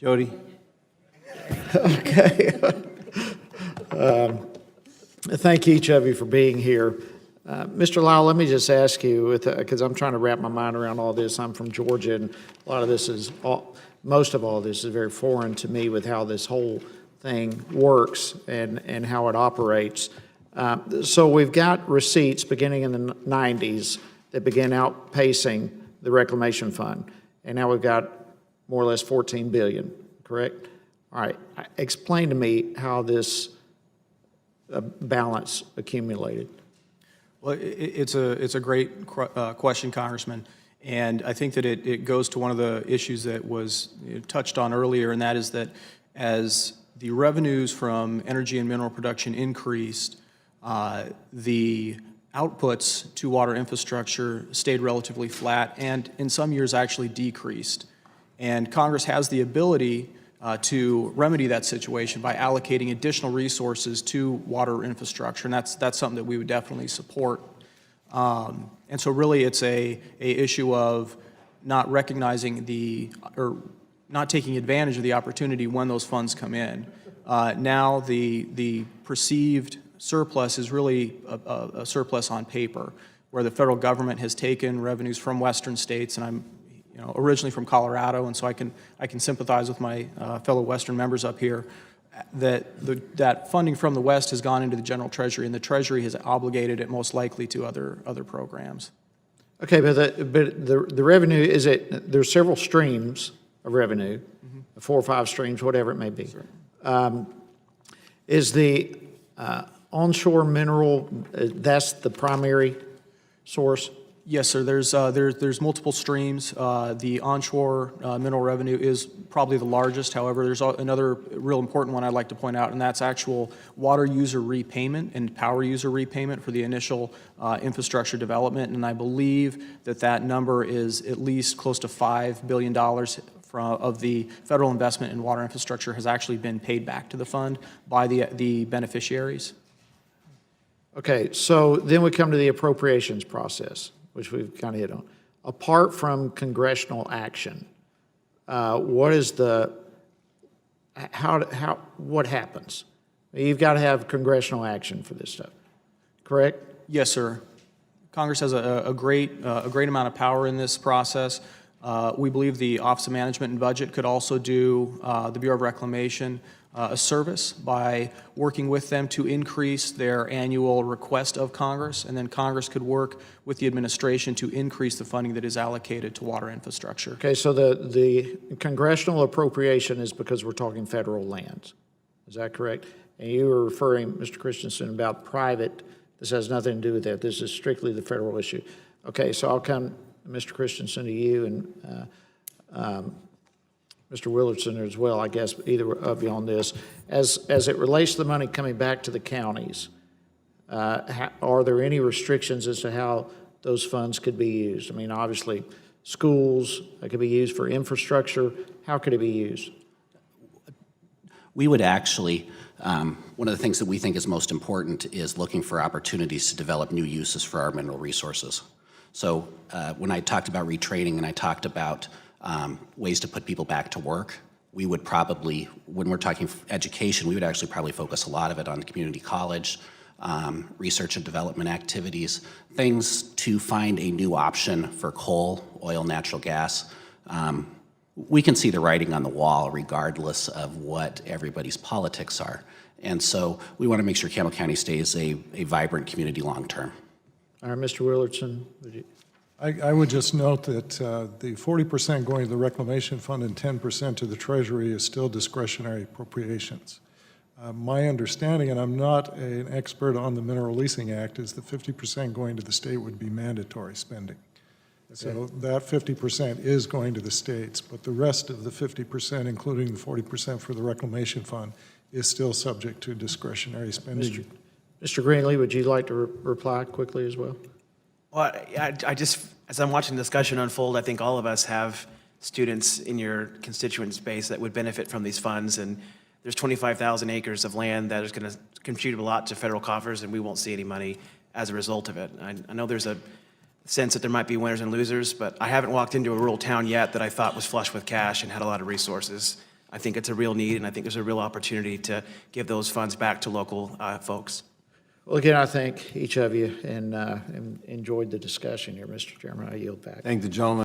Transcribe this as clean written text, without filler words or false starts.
Jody? Okay. Thank each of you for being here. Mr. Lyle, let me just ask you, because I'm trying to wrap my mind around all this. I'm from Georgia, and a lot of this is, most of all this is very foreign to me with how this whole thing works and how it operates. So we've got receipts beginning in the 90s that began outpacing the reclamation fund, and now we've got more or less $14 billion, correct? All right, explain to me how this balance accumulated. Well, it's a great question, Congressman, and I think that it goes to one of the issues that was touched on earlier, and that is that as the revenues from energy and mineral production increased, the outputs to water infrastructure stayed relatively flat and in some years actually decreased. And Congress has the ability to remedy that situation by allocating additional resources to water infrastructure, and that's something that we would definitely support. And so really it's a issue of not recognizing or not taking advantage of the opportunity when those funds come in. Now the perceived surplus is really a surplus on paper, where the federal government has taken revenues from western states, and I'm originally from Colorado, and so I can sympathize with my fellow Western members up here, that funding from the West has gone into the general treasury, and the treasury has obligated it most likely to other programs. Okay, but the revenue, there's several streams of revenue, 4 or 5 streams, whatever it may be. Sure. Is the onshore mineral, that's the primary source? Yes, sir. There's multiple streams. The onshore mineral revenue is probably the largest. However, there's another real important one I'd like to point out, and that's actual water user repayment and power user repayment for the initial infrastructure development. And I believe that number is at least close to $5 billion of the federal investment in water infrastructure has actually been paid back to the fund by the beneficiaries. Okay, so then we come to the appropriations process, which we've kind of hit on. Apart from congressional action, what happens? You've got to have congressional action for this stuff, correct? Yes, sir. Congress has a great amount of power in this process. We believe the Office of Management and Budget could also do the Bureau of Reclamation a service by working with them to increase their annual request of Congress, and then Congress could work with the administration to increase the funding that is allocated to water infrastructure. Okay, so the congressional appropriation is because we're talking federal lands. Is that correct? And you were referring, Mr. Christensen, about private. This has nothing to do with that. This is strictly the federal issue. Okay, so I'll come, Mr. Christensen, to you, and Mr. Willardson as well, I guess, either of you on this. As it relates to the money coming back to the counties, are there any restrictions as to how those funds could be used? I mean, obviously, schools, it could be used for infrastructure. How could it be used? We would actually, one of the things that we think is most important is looking for opportunities to develop new uses for our mineral resources. So when I talked about retraining and I talked about ways to put people back to work, we would probably, when we're talking education, we would actually probably focus a lot of it on community college, research and development activities, things to find a new option for coal, oil, natural gas. We can see the writing on the wall regardless of what everybody's politics are. And so we want to make sure Campbell County stays a vibrant community long term. All right, Mr. Willardson, would you? I would just note that the 40% going to the reclamation fund and 10% to the treasury is still discretionary appropriations. My understanding, and I'm not an expert on the Mineral Leasing Act, is that 50% going to the state would be mandatory spending. Okay. So that 50% is going to the states, but the rest of the 50%, including the 40% for the reclamation fund, is still subject to discretionary spending. Mr. Greenlee, would you like to reply quickly as well? Well, I just, as I'm watching the discussion unfold, I think all of us have students in your constituent space that would benefit from these funds, and there's 25,000 acres of land that is going to contribute a lot to federal coffers, and we won't see any money as a result of it. I know there's a sense that there might be winners and losers, but I haven't walked into a rural town yet that I thought was flush with cash and had a lot of resources. I think it's a real need, and I think there's a real opportunity to give those funds back to local folks. Well, again, I thank each of you and enjoyed the discussion here, Mr. Chairman. I yield back. Thank the gentleman.